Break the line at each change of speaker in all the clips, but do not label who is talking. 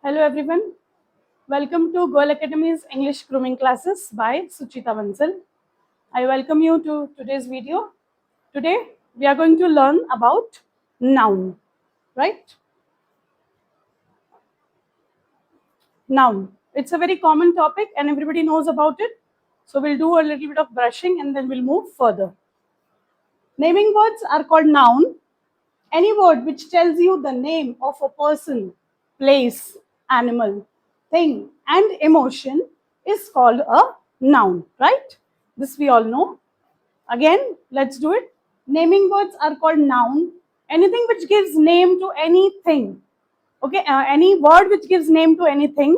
Hello everyone. Welcome to Goyal Academy's English grooming classes by Suchita Bansal. I welcome you to today's video. Today we are going to learn about noun, right? Noun. It's a very common topic and everybody knows about it. So we'll do a little bit of brushing and then we'll move further. Naming words are called noun. Any word which tells you the name of a person, place, animal, thing, and emotion is called a noun, right? This we all know. Again, let's do it. Naming words are called noun. Anything which gives name to anything. Okay, any word which gives name to anything,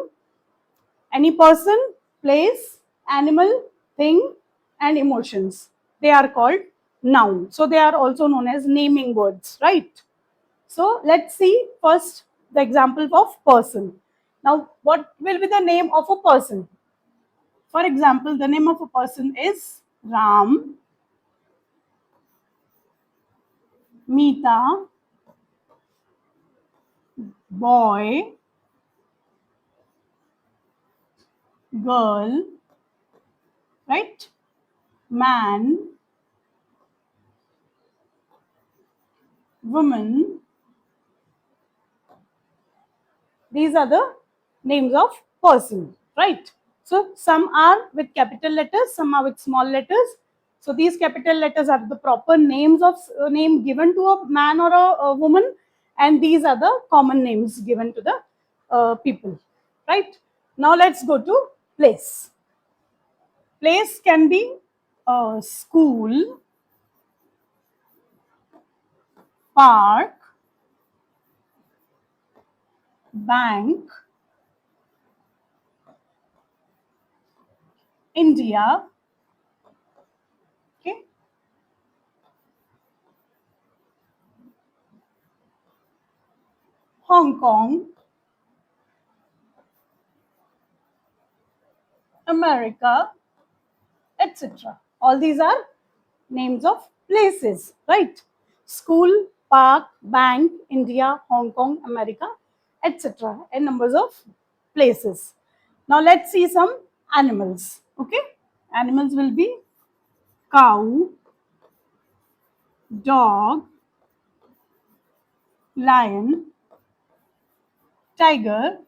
any person, place, animal, thing, and emotions. They are called noun. So they are also known as naming words, right? So let's see first the example of person. Now, what will be the name of a person? For example, the name of a person is Ram, Meeta, boy, girl, right? Man, woman. These are the names of person, right? So some are with capital letters, some are with small letters. So these capital letters are the proper names of name given to a man or a woman, and these are the common names given to the people, right? Now let's go to place. Place can be a school, park, bank, India, okay, Hong Kong, America, etc. All these are names of places, right? School, park, bank, India, Hong Kong, America, etc. And numbers of places. Now let's see some animals. Okay, animals will be cow, dog, lion, tiger.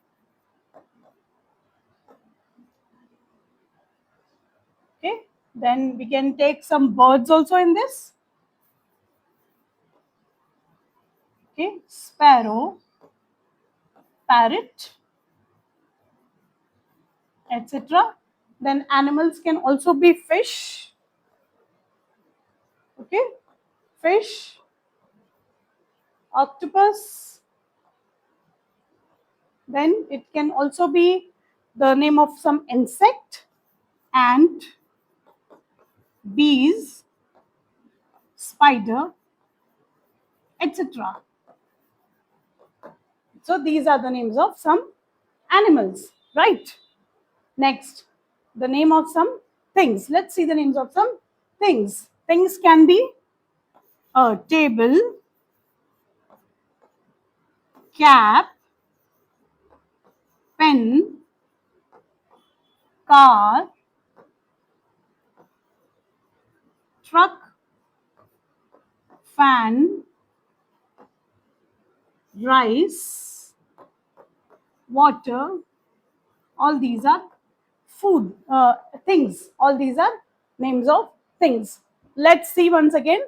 Okay, then we can take some birds also in this. Okay, sparrow, parrot, etc. Then animals can also be fish. Okay, fish, octopus. Then it can also be the name of some insect, ant, bees, spider, etc. So these are the names of some animals, right? Next, the name of some things. Let's see the names of some things. Things can be a table, cap, pen, car, truck, fan, rice, water. All these are food things. All these are names of things. Let's see once again.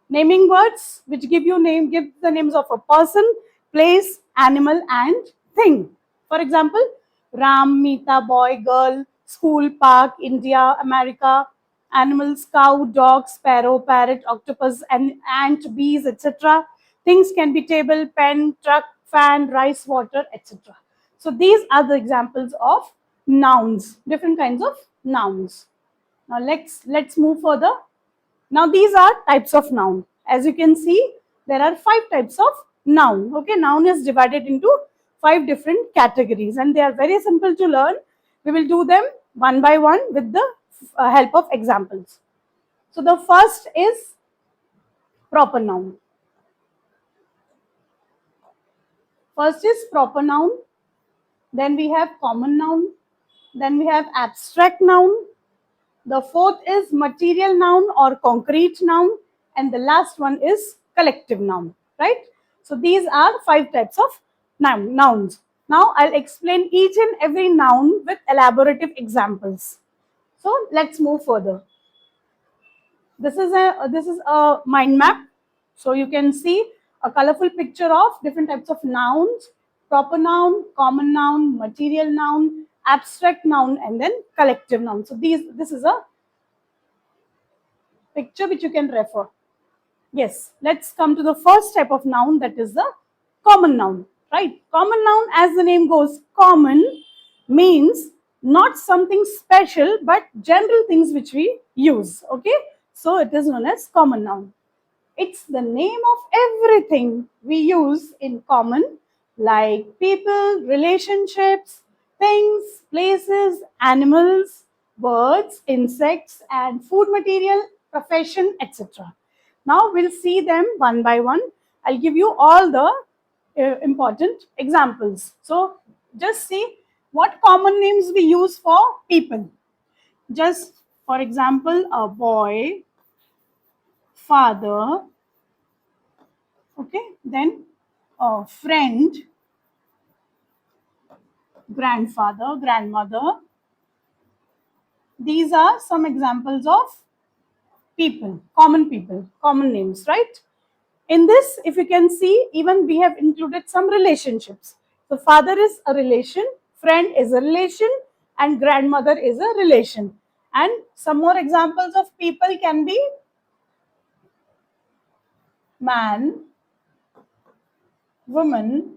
Naming words which give the names of a person, place, animal, and thing. For example, Ram, Meeta, boy, girl, school, park, India, America, animals, cow, dog, sparrow, parrot, octopus, and ant, bees, etc. Things can be table, pen, truck, fan, rice, water, etc. So these are the examples of nouns, different kinds of nouns. Now let's move further. Now these are types of noun. As you can see, there are 5 types of noun. Okay, noun is divided into 5 different categories and they are very simple to learn. We will do them one by one with the help of examples. So the first is proper noun. First is proper noun. Then we have common noun. Then we have abstract noun. The fourth is material noun or concrete noun. And the last one is collective noun, right? So these are 5 types of nouns. Now I'll explain each and every noun with elaborative examples. So let's move further. This is a mind map. So you can see a colorful picture of different types of nouns: proper noun, common noun, material noun, abstract noun, and then collective noun. So this is a picture which you can refer. Yes, let's come to the first type of noun, that is the common noun, right? Common noun, as the name goes, common means not something special but general things which we use, okay? So it is known as common noun. It's the name of everything we use in common, like people, relationships, things, places, animals, birds, insects, and food material, profession, etc. Now we'll see them one by one. I'll give you all the important examples. So just see what common names we use for people. Just for example, a boy, father, okay, then a friend, grandfather, grandmother. These are some examples of people, common names, right? In this, if you can see, even we have included some relationships. So father is a relation, friend is a relation, and grandmother is a relation. And some more examples of people can be man, woman.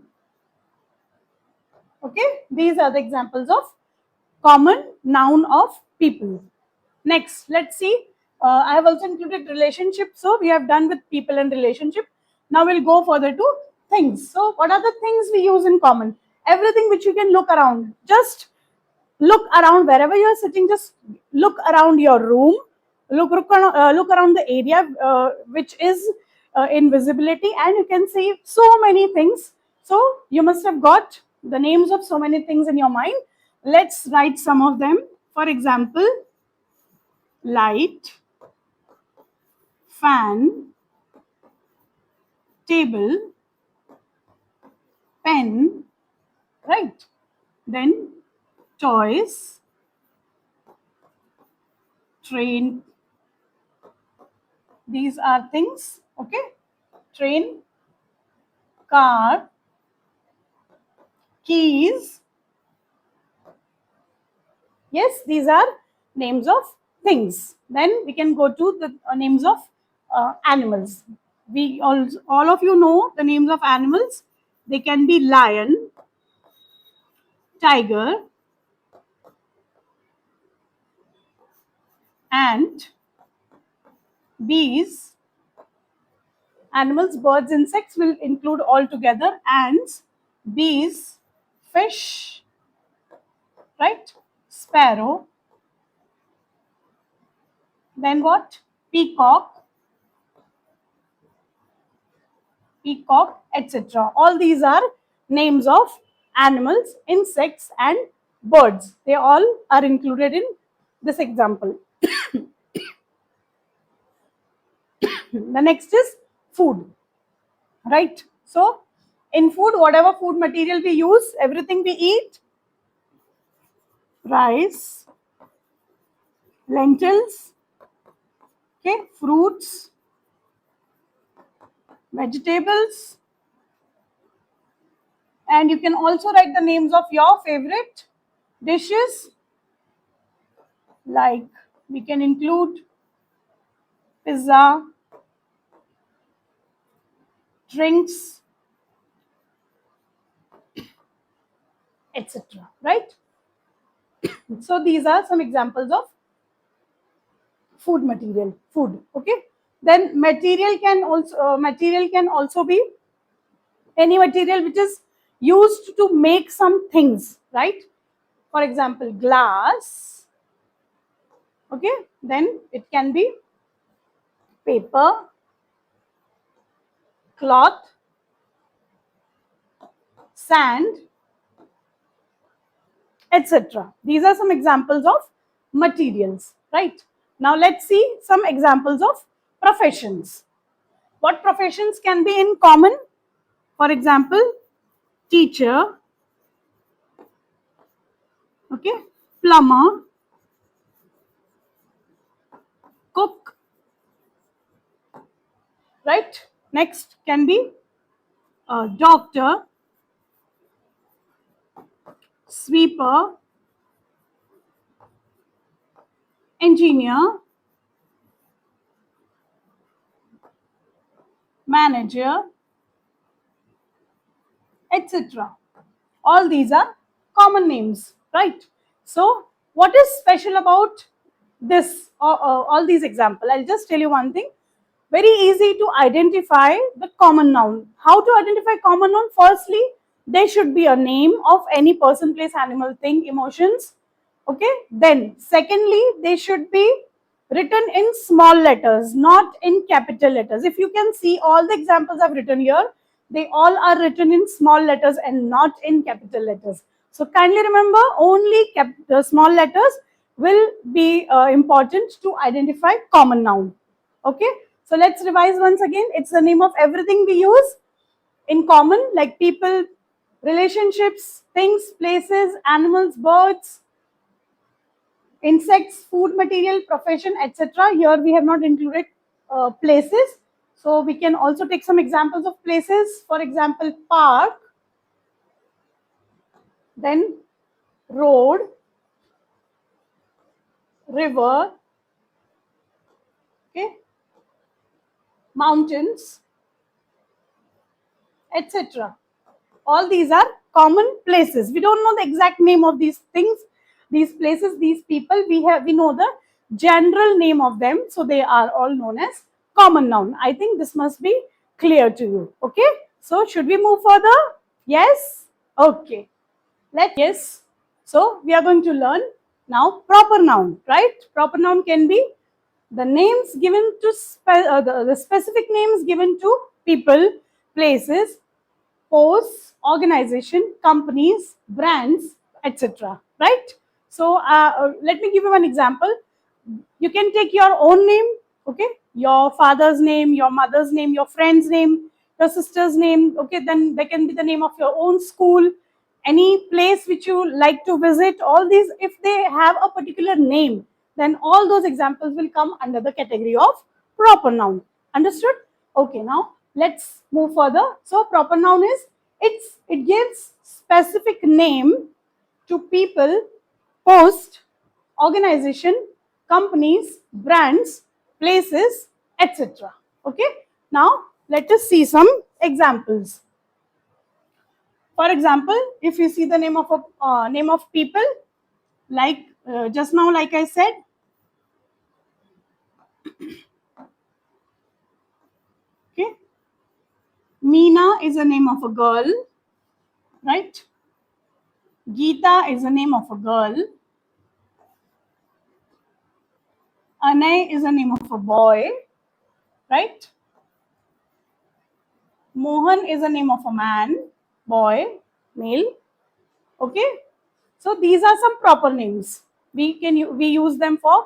Okay, these are the examples of common noun of people. Next, let's see. I have also included relationship. So we have done with people and relationship. Now we'll go further to things. So what are the things we use in common? Everything which you can look around. Just look around wherever you are sitting. Just look around your room. Look around the area which is in visibility, and you can see so many things. So you must have got the names of so many things in your mind. Let's write some of them. For example, light, fan, table, pen, right? Then toys, train. These are things, okay? Train, car, keys. Yes, these are names of things. Then we can go to the names of animals. We all of you know the names of animals. They can be lion, tiger, ant, bees. Animals, birds, insects will include all together: ants, bees, fish, right? Sparrow. Then what? Peacock, etc. All these are names of animals, insects, and birds. They all are included in this example. The next is food, right? So, in food, whatever food material we use, everything we eat: rice, lentils, okay, fruits, vegetables, and you can also write the names of your favorite dishes, like we can include pizza, drinks, etc., right? So these are some examples of food, okay? Then material can also be any material which is used to make some things, right? For example, glass, okay? Then it can be paper, cloth, sand, etc. These are some examples of materials, right? Now let's see some examples of professions. What professions can be in common? For example, teacher, okay, plumber, cook, right? Next can be doctor, sweeper, engineer, manager, etc. All these are common names, right? So what is special about this, all these examples? I'll just tell you one thing. Very easy to identify the common noun. How to identify common noun? Firstly, there should be a name of any person, place, animal, thing, emotions. Okay. Then secondly, they should be written in small letters, not in capital letters. If you can see, all the examples I've written here, they all are written in small letters and not in capital letters. So kindly remember, only the small letters will be important to identify common noun. Okay. So let's revise once again. It's the name of everything we use in common, like people, relationships, things, places, animals, birds, insects, food material, profession, etc. Here we have not included places. So we can also take some examples of places. For example, park, then road, river, okay, mountains, etc. All these are common places. We don't know the exact name of these things, these places, these people. We know the general name of them, so they are all known as common noun. I think this must be clear to you. Okay, so should we move further? Yes. Okay, yes. So we are going to learn now proper noun, right? Proper noun can be the names given to the specific names given to people, places, posts, organization, companies, brands, etc. Right? So let me give you one example. You can take your own name, okay? Your father's name, your mother's name, your friend's name, your sister's name, okay? Then there can be the name of your own school, any place which you like to visit. All these, if they have a particular name, then all those examples will come under the category of proper noun. Understood? Okay, now let's move further. So proper noun is, it gives specific name to people, post, organization, companies, brands, places, etc. Okay. Now let us see some examples. For example, if you see the name of a name of people, like just now, like I said, okay, Meena is the name of a girl, right? Geeta is the name of a girl. Anay is the name of a boy, right? Mohan is the name of a man, boy, male. Okay, so these are some proper names. We use them for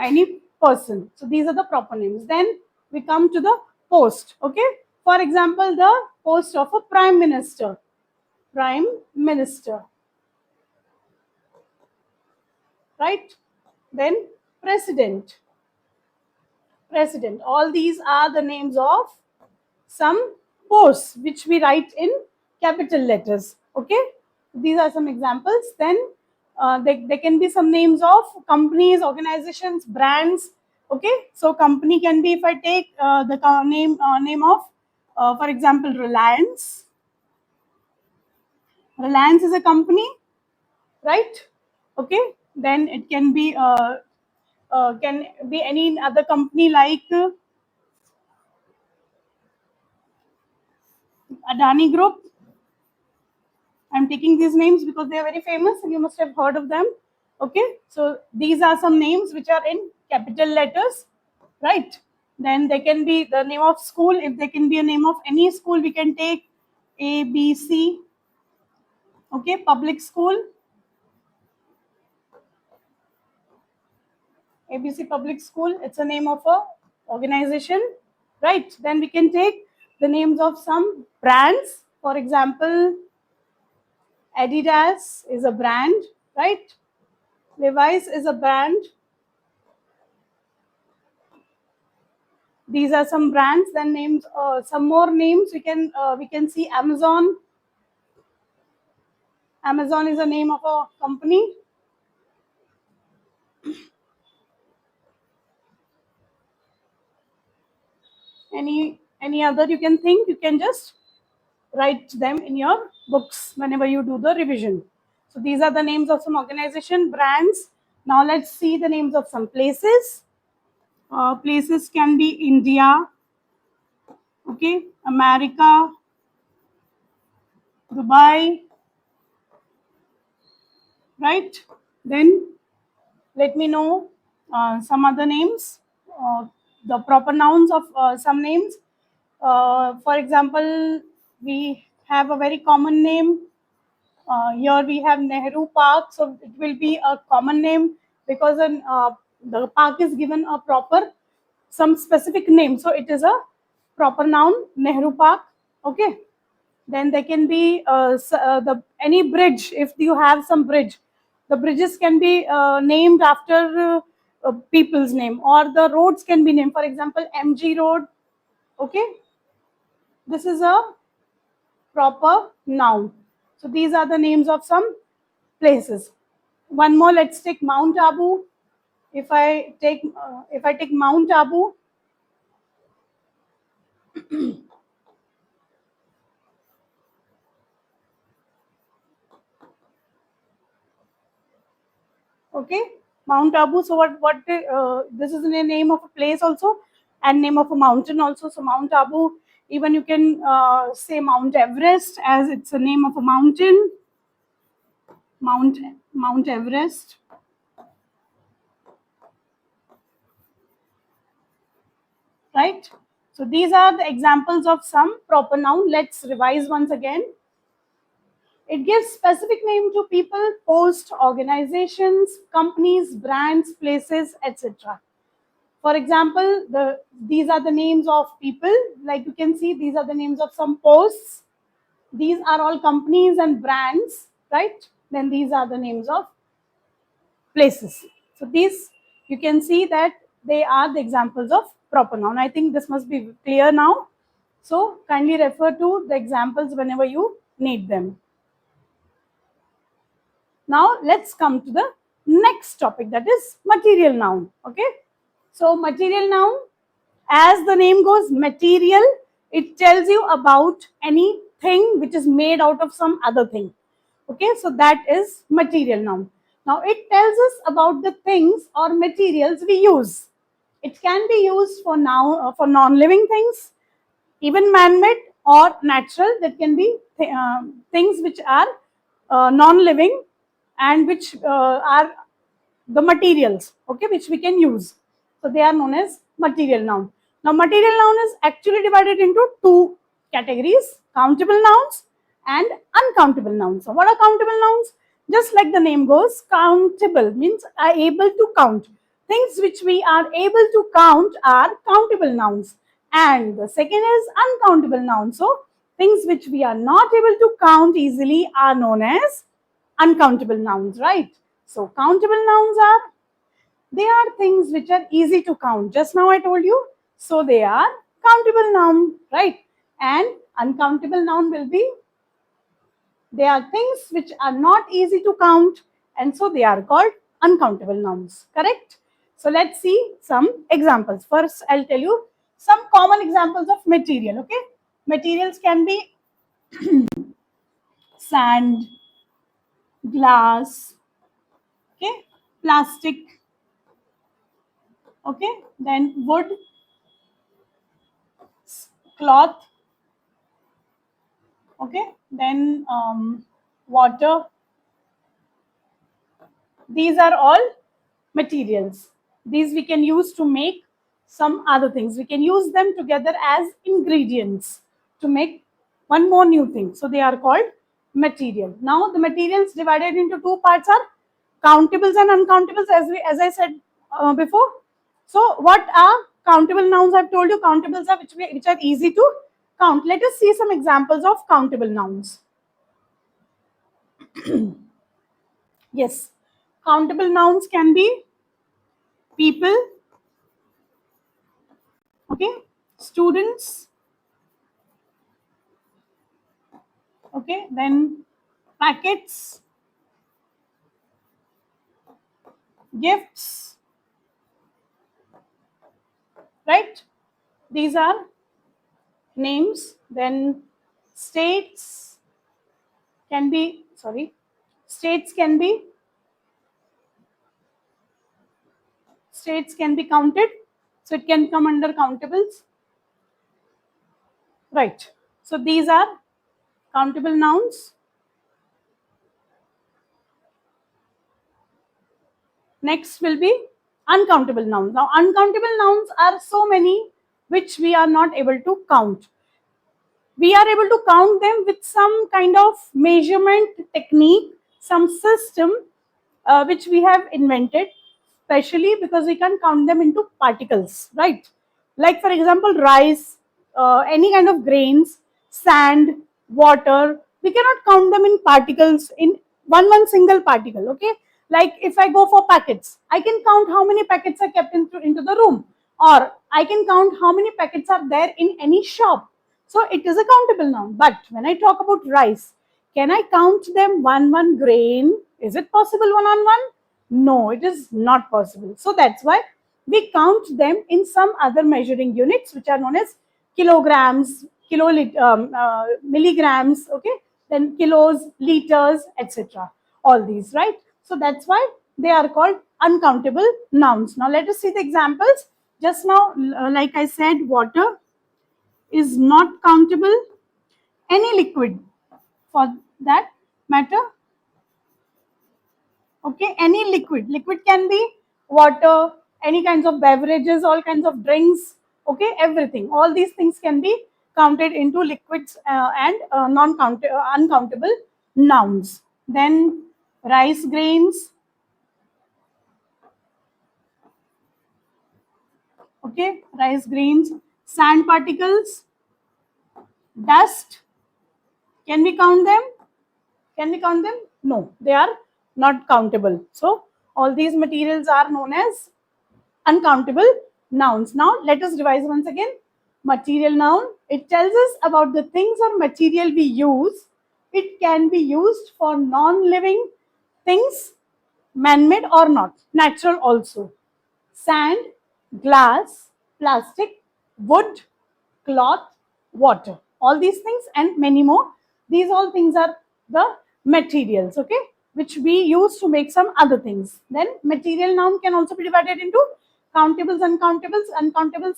any person. So these are the proper names. Then we come to the post. Okay, for example, the post of a prime minister. Prime minister, right? Then president. President. All these are the names of some posts which we write in capital letters. Okay, these are some examples. Then there can be some names of companies, organizations, brands. Okay, so company can be, if I take the name of for example, Reliance. Reliance is a company, right? Okay, then it can be any other company like Adani Group. I'm taking these names because they are very famous and you must have heard of them. Okay, so these are some names which are in capital letters, right? Then there can be the name of school. If there can be a name of any school, we can take A, B, C. Okay, public school. ABC Public School, it's a name of a organization, right? Then we can take the names of some brands. For example, Adidas is a brand, right? Levi's is a brand. These are some brands. Then names, some more names. We can see Amazon. Amazon is a name of a company. Any other you can think, you can just write them in your books whenever you do the revision. So these are the names of some organization, brands. Now let's see the names of some places. Places can be India, okay, America, Dubai, right? Then let me know some other names, the proper nouns of some names. For example, we have a very common name. Here we have Nehru Park, so it will be a common name because the park is given a proper, some specific name. So it is a proper noun, Nehru Park. Okay. Then there can be the any bridge. If you have some bridge, the bridges can be named after people's name, or the roads can be named. For example, MG Road. Okay, this is a proper noun. So these are the names of some places. One more. Let's take Mount Abu. If I take Mount Abu, okay, Mount Abu. So this is the name of a place also, and name of a mountain also. So Mount Abu. Even you can say Mount Everest, as it's a name of a mountain. Mount Everest. Right. So these are the examples of some proper noun. Let's revise once again. It gives specific name to people, posts, organizations, companies, brands, places, etc. For example, these are the names of people. Like you can see, these are the names of some posts. These are all companies and brands, right? Then these are the names of places. So these, you can see that they are the examples of proper noun. I think this must be clear now. So kindly refer to the examples whenever you need them. Now let's come to the next topic, that is material noun. Okay. So material noun, as the name goes, material, it tells you about anything which is made out of some other thing. Okay, so that is material noun. Now it tells us about the things or materials we use. It can be used for now for non-living things, even man-made or natural. That can be things which are non-living and which are the materials, okay, which we can use. So they are known as material noun. Now material noun is actually divided into two categories: countable nouns and uncountable nouns. So what are countable nouns? Just like the name goes, countable means are able to count. Things which we are able to count are countable nouns. And the second is uncountable nouns. So things which we are not able to count easily are known as uncountable nouns, right? So countable nouns are, they are things which are easy to count. Just now I told you. So they are countable noun, right? And uncountable noun will be, they are things which are not easy to count, and so they are called uncountable nouns, correct? So let's see some examples. First, I'll tell you some common examples of material, okay? Materials can be sand, glass, okay, plastic, okay, then wood, cloth, okay, then water. These are all materials. These we can use to make some other things. We can use them together as ingredients to make one more new thing. So they are called material. Now the materials divided into two parts are countables and uncountables, as I said before? So what are countable nouns? I've told you countables are which are easy to count. Let us see some examples of countable nouns. Yes, countable nouns can be people, okay, students, okay, then packets, gifts, right? These are names. Then states can be, sorry, states can be, states can be counted. So it can come under countables, right? So these are countable nouns. Next will be uncountable nouns. Now, uncountable nouns are so many which we are not able to count. We are able to count them with some kind of measurement technique, some system which we have invented, especially because we can count them into particles, right? Like, for example, rice, any kind of grains, sand, water. We cannot count them in particles, in one single particle, okay? Like, if I go for packets, I can count how many packets are kept into the room, or I can count how many packets are there in any shop. So it is a countable noun. But when I talk about rice, can I count them one grain? Is it possible one on one? No, it is not possible. So that's why we count them in some other measuring units which are known as kilograms, milligrams, okay, then kilos, liters, etc. All these, right? So that's why they are called uncountable nouns. Now let us see the examples. Just now, like I said, water is not countable. Any liquid for that matter, okay, any liquid can be water, any kinds of beverages, all kinds of drinks, okay, everything, all these things can be counted into liquids and uncountable nouns. Then rice grains, okay, rice grains, sand particles, dust, can we count them? Can we count them? No, they are not countable. So all these materials are known as uncountable nouns. Now let us revise once again. Material noun, it tells us about the things or material we use. It can be used for non-living things, man-made or not, natural also. Sand, glass, plastic, wood, cloth, water. All these things and many more. These all things are the materials, okay, which we use to make some other things. Then material noun can also be divided into countables, uncountables.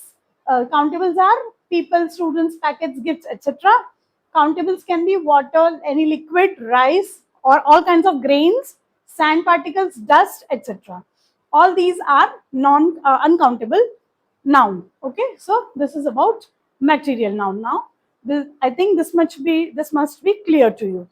Countables are people, students, packets, gifts, etc. Countables can be water, any liquid, rice, or all kinds of grains, sand particles, dust, etc. All these are uncountable noun. Okay, so this is about material noun. Now, I think this must be clear to you.